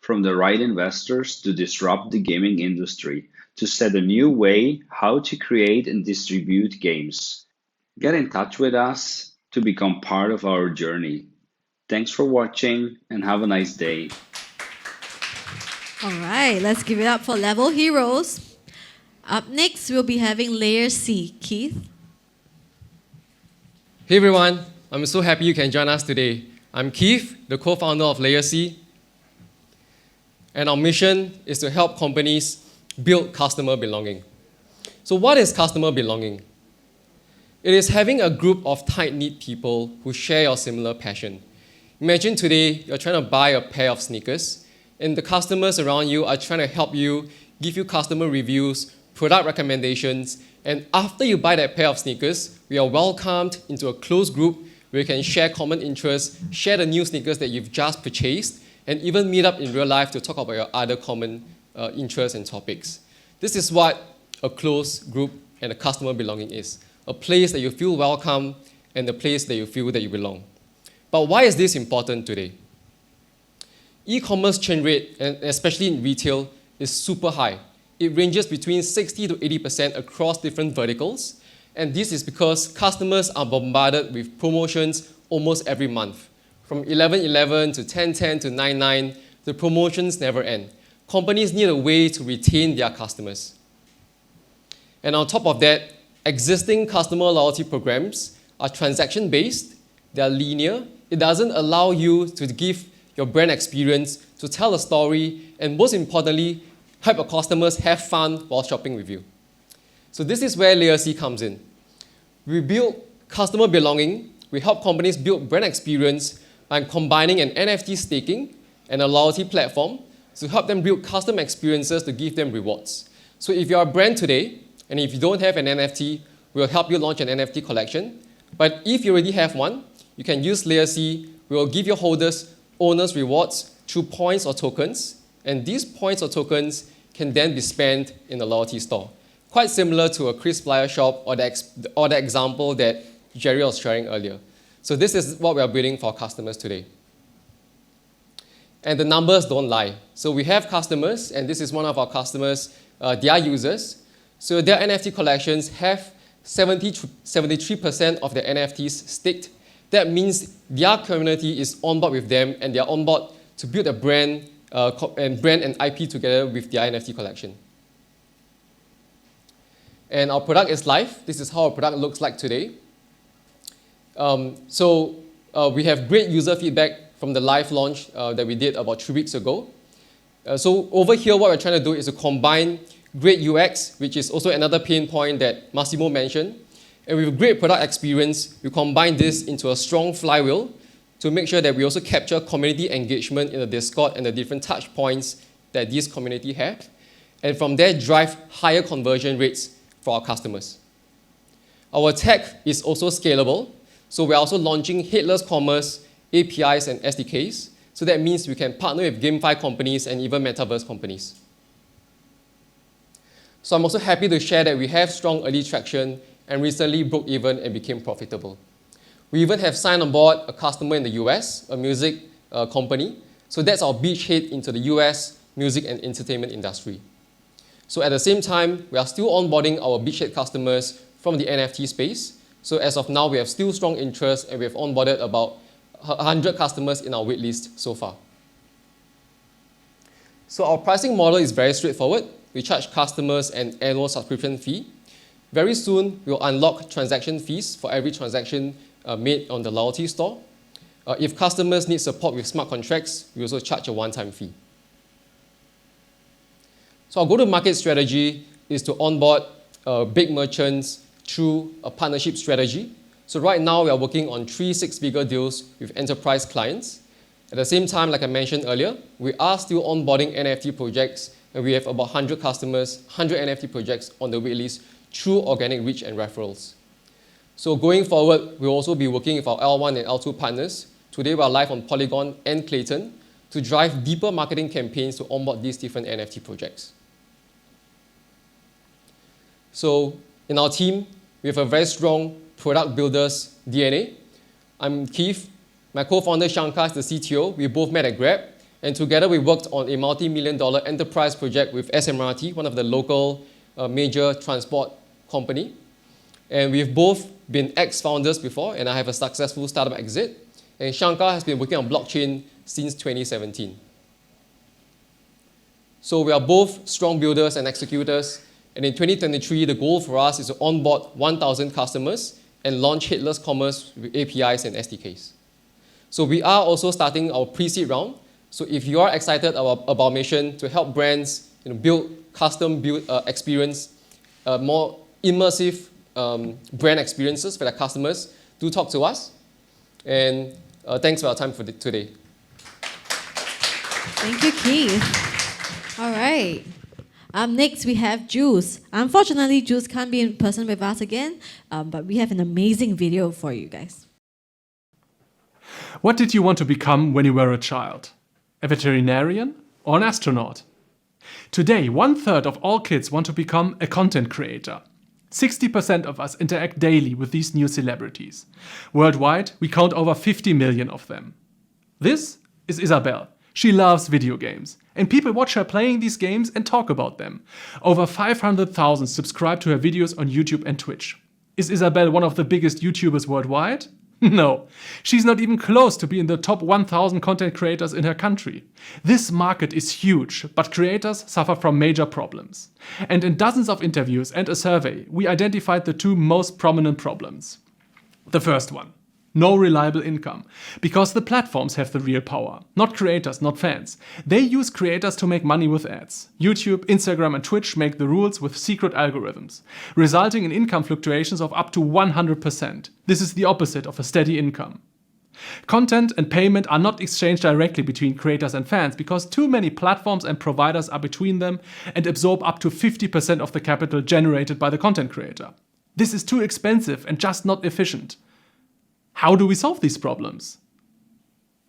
from the right investors to disrupt the gaming industry, to set a new way how to create and distribute games. Get in touch with us to become part of our journey. Thanks for watching and have a nice day. All right, let's give it up for Level Heroes. Up next, we'll be having Layer C. Keith. Hey everyone, I'm so happy you can join us today. I'm Keith, the co-founder of Layer C. And our mission is to help companies build customer belonging. So what is customer belonging? It is having a group of tight-knit people who share your similar passion. Imagine today you're trying to buy a pair of sneakers, and the customers around you are trying to help you, give you customer reviews, product recommendations, and after you buy that pair of sneakers, we are welcomed into a closed group where you can share common interests, share the new sneakers that you've just purchased, and even meet up in real life to talk about your other common interests and topics. This is what a closed group and a customer belonging is. A place that you feel welcome and a place that you feel that you belong. But why is this important today? E-commerce churn rate, and especially in retail, is super high. It ranges between 60 to 80% across different verticals, and this is because customers are bombarded with promotions almost every month. From 11/11 to 10/10 to 9/9, the promotions never end. Companies need a way to retain their customers. And on top of that, existing customer loyalty programs are transaction-based, they are linear, it doesn't allow you to give your brand experience, to tell a story, and most importantly, help your customers have fun while shopping with you. So this is where Layer C comes in. We build customer belonging, we help companies build brand experience by combining an NFT staking and a loyalty platform to help them build custom experiences to give them rewards. So if you're a brand today, and if you don't have an NFT, we'll help you launch an NFT collection. But if you already have one, you can use Layer C. We will give your holders owners rewards through points or tokens. And these points or tokens can then be spent in a loyalty store. Quite similar to a Chris Flyer shop or the example that Jerry was sharing earlier. So this is what we are building for customers today. And the numbers don't lie. So we have customers, and this is one of our customers, their users. So their NFT collections have 73% of their NFTs staked. That means their community is on board with them, and they are on board to build a brand and IP together with their NFT collection. And our product is live. This is how our product looks like today. We have great user feedback from the live launch that we did about 3 weeks ago. So over here, what we're trying to do is to combine great UX, which is also another pain point that Massimo mentioned. And with great product experience, we combine this into a strong flywheel to make sure that we also capture community engagement in the Discord and the different touch points that this community have. And from there, drive higher conversion rates for our customers. Our tech is also scalable. So we're also launching headless commerce, APIs, and SDKs. So that means we can partner with GameFi companies and even metaverse companies. So I'm also happy to share that we have strong early traction and recently broke even and became profitable. We even have signed on board a customer in the US, a music company. So that's our beachhead into the US music and entertainment industry. So at the same time, we are still onboarding our beachhead customers from the NFT space. So as of now, we have still strong interest, and we have onboarded about 100 customers in our waitlist so far. So our pricing model is very straightforward. We charge customers an annual subscription fee. Very soon, we'll unlock transaction fees for every transaction made on the loyalty store. If customers need support with smart contracts, we also charge a one-time fee. So our go-to-market strategy is to onboard big merchants through a partnership strategy. So right now, we are working on 3 six-figure deals with enterprise clients. At the same time, like I mentioned earlier, we are still onboarding NFT projects, and we have about 100 customers, 100 NFT projects on the waitlist through organic reach and referrals. So going forward, we'll also be working with our L1 and L2 partners. Today, we are live on Polygon and Klaytn to drive deeper marketing campaigns to onboard these different NFT projects. So in our team, we have a very strong product builders DNA. I'm Keith. My co-founder Shankar is the CTO. We both met at Grab. And together we worked on a multi-million-dollar enterprise project with SMRT, one of the local major transport company. And we've both been ex-founders before, and I have a successful startup exit. And Shankar has been working on blockchain since 2017. So we are both strong builders and executors. And in 2023, the goal for us is to onboard 1,000 customers and launch headless commerce with APIs and SDKs. So we are also starting our pre-seed round. So if you are excited about our mission to help brands build custom experience more immersive brand experiences for their customers, do talk to us. And thanks for our time for today. Thank you, Keith. All right. Next, we have Juice. Unfortunately, Juice can't be in person with us again, but we have an amazing video for you guys. What did you want to become when you were a child? A veterinarian or an astronaut? Today, 1/3 of all kids want to become a content creator. 60% of us interact daily with these new celebrities. Worldwide, we count over 50 million of them. This is Isabel. She loves video games, and people watch her playing these games and talk about them. Over 500,000 subscribe to her videos on YouTube and Twitch. Is Isabel one of the biggest YouTubers worldwide? No, she's not even close to being the top 1,000 content creators in her country. This market is huge, but creators suffer from major problems. And in dozens of interviews and a survey, we identified the two most prominent problems. The first one, no reliable income, because the platforms have the real power, not creators, not fans. They use creators to make money with ads. YouTube, Instagram and Twitch make the rules with secret algorithms, resulting in income fluctuations of up to 100%. This is the opposite of a steady income. Content and payment are not exchanged directly between creators and fans because too many platforms and providers are between them and absorb up to 50% of the capital generated by the content creator. This is too expensive and just not efficient. How do we solve these problems?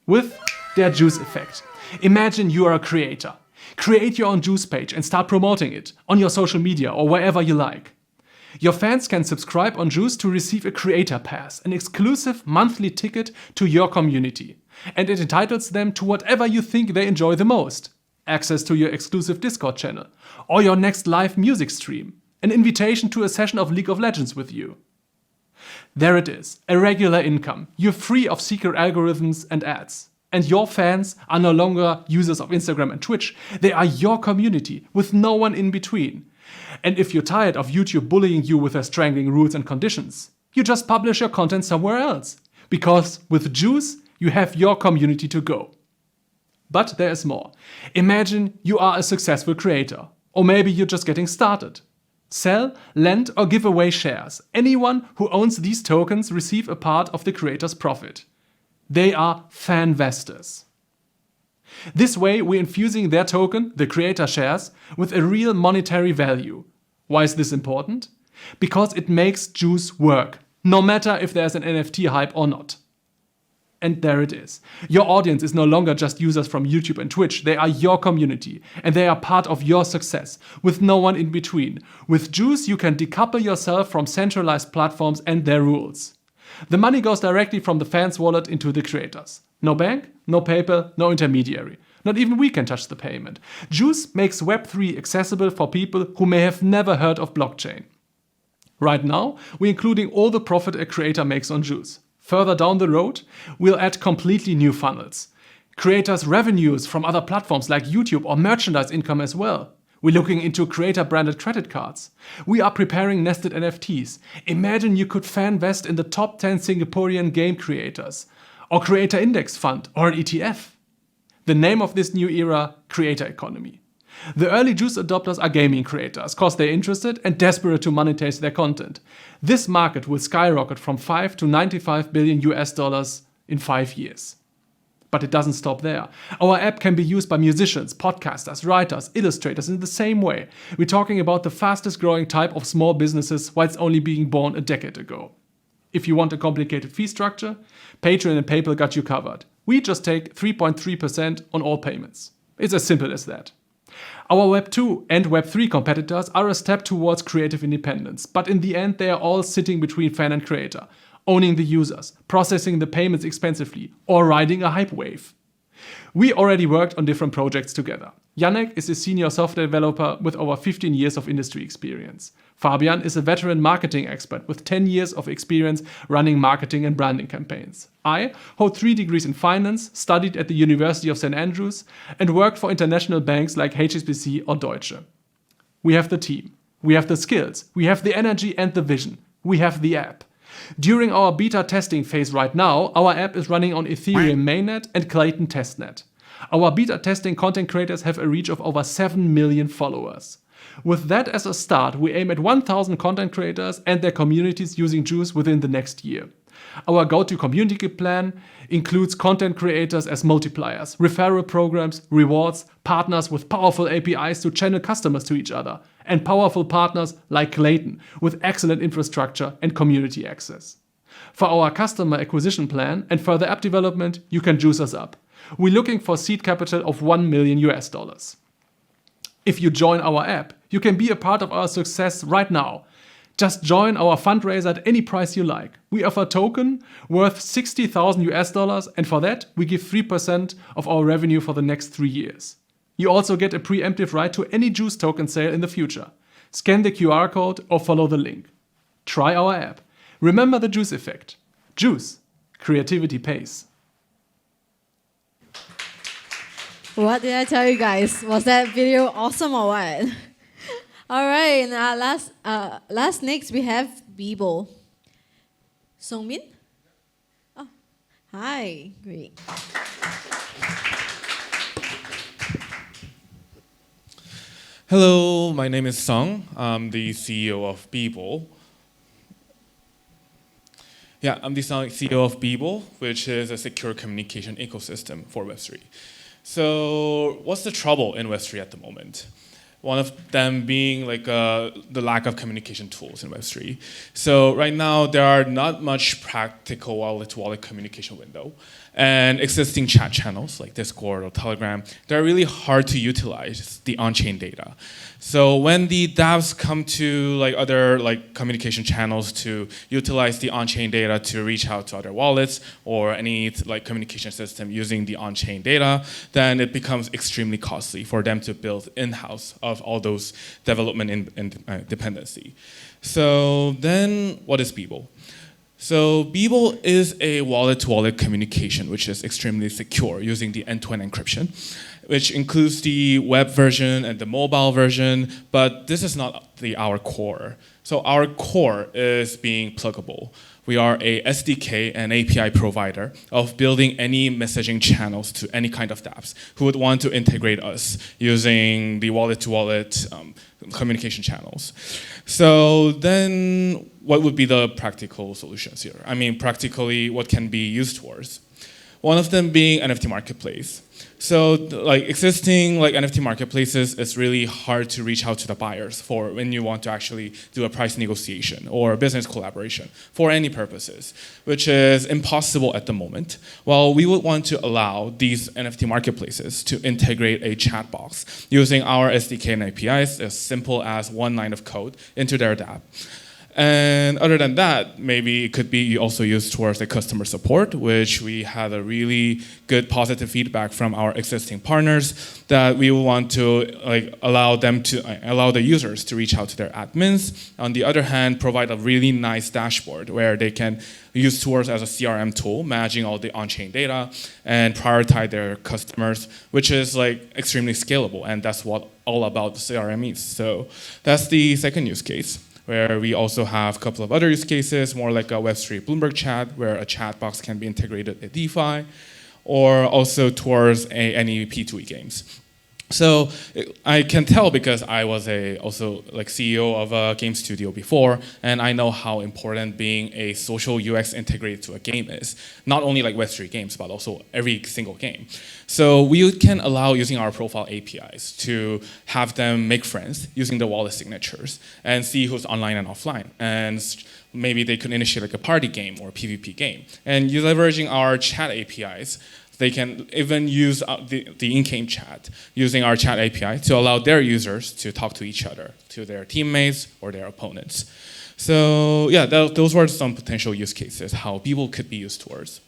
With their Juice effect. Imagine you are a creator. Create your own Juice page and start promoting it on your social media or wherever you like. Your fans can subscribe on Juice to receive a creator pass, an exclusive monthly ticket to your community. And it entitles them to whatever you think they enjoy the most. Access to your exclusive Discord channel, or your next live music stream, an invitation to a session of League of Legends with you. There it is, a regular income. You're free of secret algorithms and ads. And your fans are no longer users of Instagram and Twitch. They are your community, with no one in between. And if you're tired of YouTube bullying you with their strangling rules and conditions, you just publish your content somewhere else. Because with Juice, you have your community to go. But there is more. Imagine you are a successful creator. Or maybe you're just getting started. Sell, lend or give away shares. Anyone who owns these tokens receive a part of the creator's profit. They are fanvestors. This way we're infusing their token, the creator shares, with a real monetary value. Why is this important? Because it makes Juice work, no matter if there's an NFT hype or not. And there it is. Your audience is no longer just users from YouTube and Twitch. They are your community and they are part of your success, with no one in between. With Juice, you can decouple yourself from centralized platforms and their rules. The money goes directly from the fans' wallet into the creators. No bank, no PayPal, no intermediary. Not even we can touch the payment. Juice makes Web3 accessible for people who may have never heard of blockchain. Right now, we're including all the profit a creator makes on Juice. Further down the road, we'll add completely new funnels. Creators' revenues from other platforms like YouTube or merchandise income as well. We're looking into creator-branded credit cards. We are preparing nested NFTs. Imagine you could fanvest in the top 10 Singaporean game creators, or Creator Index Fund, or an ETF. The name of this new era, creator economy. The early Juice adopters are gaming creators, cause they're interested and desperate to monetize their content. This market will skyrocket from 5 to 95 billion US dollars in 5 years. But it doesn't stop there. Our app can be used by musicians, podcasters, writers, illustrators in the same way. We're talking about the fastest growing type of small businesses whilst only being born a decade ago. If you want a complicated fee structure, Patreon and PayPal got you covered. We just take 3.3% on all payments. It's as simple as that. Our Web 2 and Web 3 competitors are a step towards creative independence, but in the end they are all sitting between fan and creator, owning the users, processing the payments expensively, or riding a hype wave. We already worked on different projects together. Yannick is a senior software developer with over 15 years of industry experience. Fabian is a veteran marketing expert with 10 years of experience running marketing and branding campaigns. I hold 3 degrees in finance, studied at the University of St. Andrews, and worked for international banks like HSBC or Deutsche. We have the team, we have the skills, we have the energy and the vision, we have the app. During our beta testing phase right now, our app is running on Ethereum mainnet and Klaytn testnet. Our beta testing content creators have a reach of over 7 million followers. With that as a start, we aim at 1,000 content creators and their communities using Juice within the next year. Our go-to community plan includes content creators as multipliers, referral programs, rewards, partners with powerful APIs to channel customers to each other, and powerful partners like Klaytn with excellent infrastructure and community access. For our customer acquisition plan and further app development, you can juice us up. We're looking for seed capital of $1 million. If you join our app, you can be a part of our success right now. Just join our fundraiser at any price you like. We offer a token worth $60,000, and for that, we give 3% of our revenue for the next 3 years. You also get a preemptive right to any Juice token sale in the future. Scan the QR code or follow the link. Try our app. Remember the Juice effect. Juice. Creativity pays. What did I tell you guys? Was that video awesome or what? All right, and last next we have Bibo. Songmin? Oh, hi, great. Hello, my name is Sung. I'm the CEO of Beeble. Yeah, I'm the CEO of Beeble, which is a secure communication ecosystem for Web3. So what's the trouble in Web3 at the moment? One of them being like the lack of communication tools in Web3. So right now, there are not much practical wallet-to-wallet communication window. And existing chat channels like Discord or Telegram, they're really hard to utilize the on-chain data. So when the dApps come to like other like communication channels to utilize the on-chain data to reach out to other wallets or any like communication system using the on-chain data, then it becomes extremely costly for them to build in-house of all those development and dependency. So then what is Beeble? So Beeble is a wallet-to-wallet communication, which is extremely secure using the end-to-end encryption, which includes the web version and the mobile version, but this is not our core. So our core is being pluggable. We are a SDK and API provider of building any messaging channels to any kind of dApps who would want to integrate us using the wallet-to-wallet communication channels. So then what would be the practical solutions here? I mean, practically what can be used towards? One of them being NFT marketplace. So like existing like NFT marketplaces, it's really hard to reach out to the buyers for when you want to actually do a price negotiation or a business collaboration for any purposes, which is impossible at the moment. Well, we would want to allow these NFT marketplaces to integrate a chat box using our SDK and APIs as simple as one line of code into their dApp. And other than that, maybe it could be also used towards the customer support, which we had a really good positive feedback from our existing partners that we want to like allow the users to reach out to their admins. On the other hand, provide a really nice dashboard where they can use towards as a CRM tool, managing all the on-chain data and prioritize their customers, which is like extremely scalable, and that's what all about the CRM is. So that's the second use case, where we also have a couple of other use cases, more like a Web3 Bloomberg chat, where a chat box can be integrated with DeFi, or also towards any P2E games. So I can tell because I was also like CEO of a game studio before, and I know how important being a social UX integrated to a game is. Not only like Web3 games, but also every single game. So we can allow using our profile APIs to have them make friends using the wallet signatures and see who's online and offline. And maybe they could initiate like a party game or a PvP game. And leveraging our chat APIs, they can even use the in-game chat using our chat API to allow their users to talk to each other, to their teammates or their opponents. So yeah, those were some potential use cases, how people could be used towards.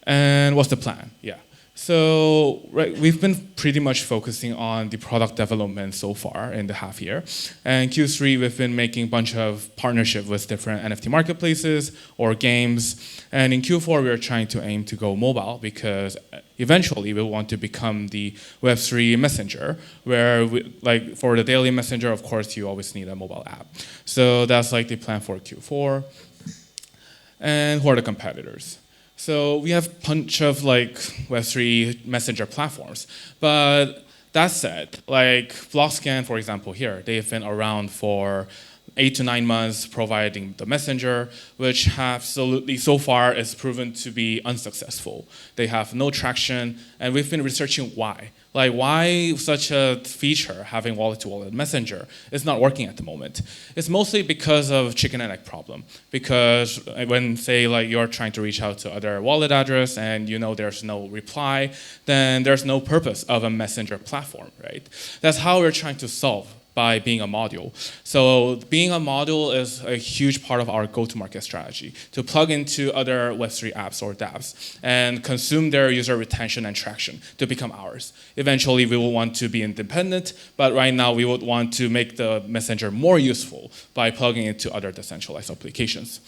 And what's the plan? Yeah. So we've been pretty much focusing on the product development so far in the half year. And Q3, we've been making a bunch of partnerships with different NFT marketplaces or games. And in Q4, we are trying to aim to go mobile because eventually we want to become the Web3 messenger, where like for the daily messenger, of course, you always need a mobile app. So that's like the plan for Q4. And who are the competitors? So we have a bunch of like Web3 messenger platforms, but That said, like BlockScan, for example, here, they've been around for 8 to 9 months providing the messenger, which absolutely so far is proven to be unsuccessful. They have no traction, and we've been researching why. Like why such a feature, having wallet-to-wallet messenger, is not working at the moment. It's mostly because of chicken and egg problem. Because when, say, like you're trying to reach out to other wallet address and you know there's no reply, then there's no purpose of a messenger platform, right? That's how we're trying to solve by being a module. So being a module is a huge part of our go-to-market strategy, to plug into other Web3 apps or dApps and consume their user retention and traction to become ours. Eventually, we will want to be independent, but right now we would want to make the messenger more useful by plugging into other decentralized applications.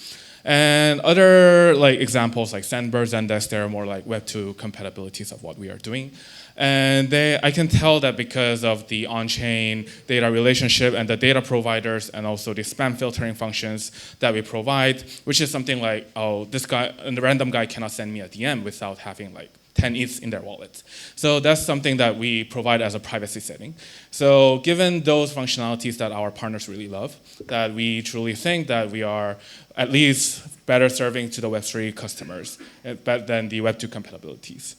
And other examples like Sandbird, Zendesk, they're more like Web2 compatibilities of what we are doing. And I can tell that because of the on-chain data relationship and the data providers and also the spam filtering functions that we provide, which is something like, oh, this guy, and the random guy cannot send me a DM without having 10 ETH in their wallet. So that's something that we provide as a privacy setting. So given those functionalities that our partners really love, that we truly think that we are at least better serving to the Web3 customers than the Web2 compatibilities.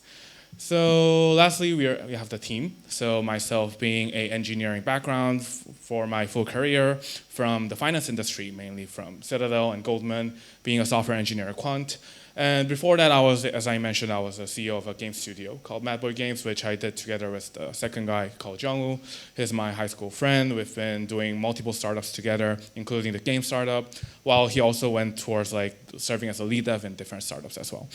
So lastly, we have the team. So myself being an engineering background for my full career from the finance industry, mainly from Citadel and Goldman, being a software engineer at Quant. And before that, as I mentioned, I was a CEO of a game studio called Madboy Games, which I did together with the second guy called Jungwoo. He's my high school friend. We've been doing multiple startups together, including the game startup, while he also went towards serving as a lead dev in different startups as well.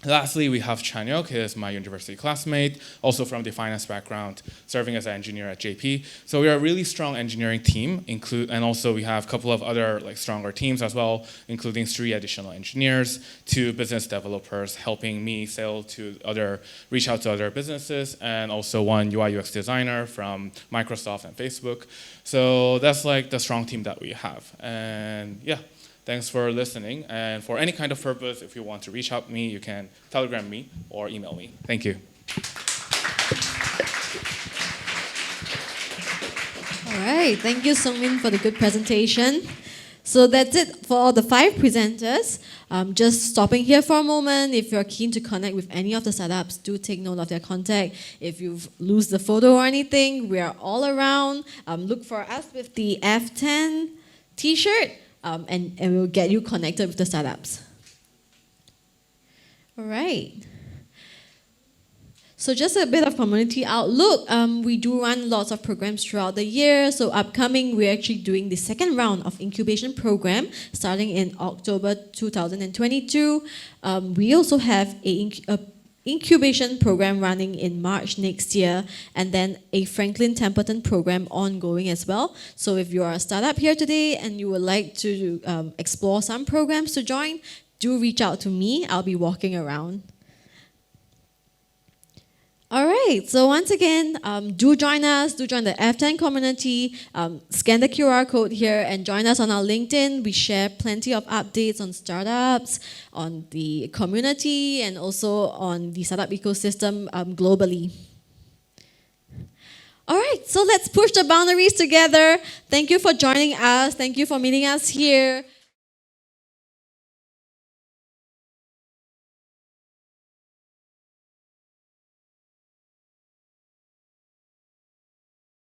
Lastly, we have Chanyok. He is my university classmate, also from the finance background, serving as an engineer at JP. So we are a really strong engineering team, and also we have a couple of other stronger teams as well, including 3 additional engineers, 2 business developers helping me reach out to other businesses, and also 1 UI UX designer from Microsoft and Facebook. So that's the strong team that we have. And yeah. Thanks for listening. And for any kind of purpose, if you want to reach out to me, you can Telegram me or email me. Thank you. All right, thank you, Sungmin, for the good presentation. So that's it for all the 5 presenters. Just stopping here for a moment. If you're keen to connect with any of the startups, do take note of their contact. If you lose the photo or anything, we are all around. Look for us with the F10 t-shirt. And we'll get you connected with the startups. All right. So just a bit of community outlook. We do run lots of programs throughout the year. So upcoming, we're actually doing the second round of incubation program starting in October 2022. We also have a incubation program running in March next year, and then a Franklin Templeton program ongoing as well. So if you are a startup here today and you would like to explore some programs to join, do reach out to me. I'll be walking around. All right, so once again, do join us, do join the F10 community, scan the QR code here and join us on our LinkedIn. We share plenty of updates on startups, on the community, and also on the startup ecosystem globally. All right, so let's push the boundaries together. Thank you for joining us. Thank you for meeting us here.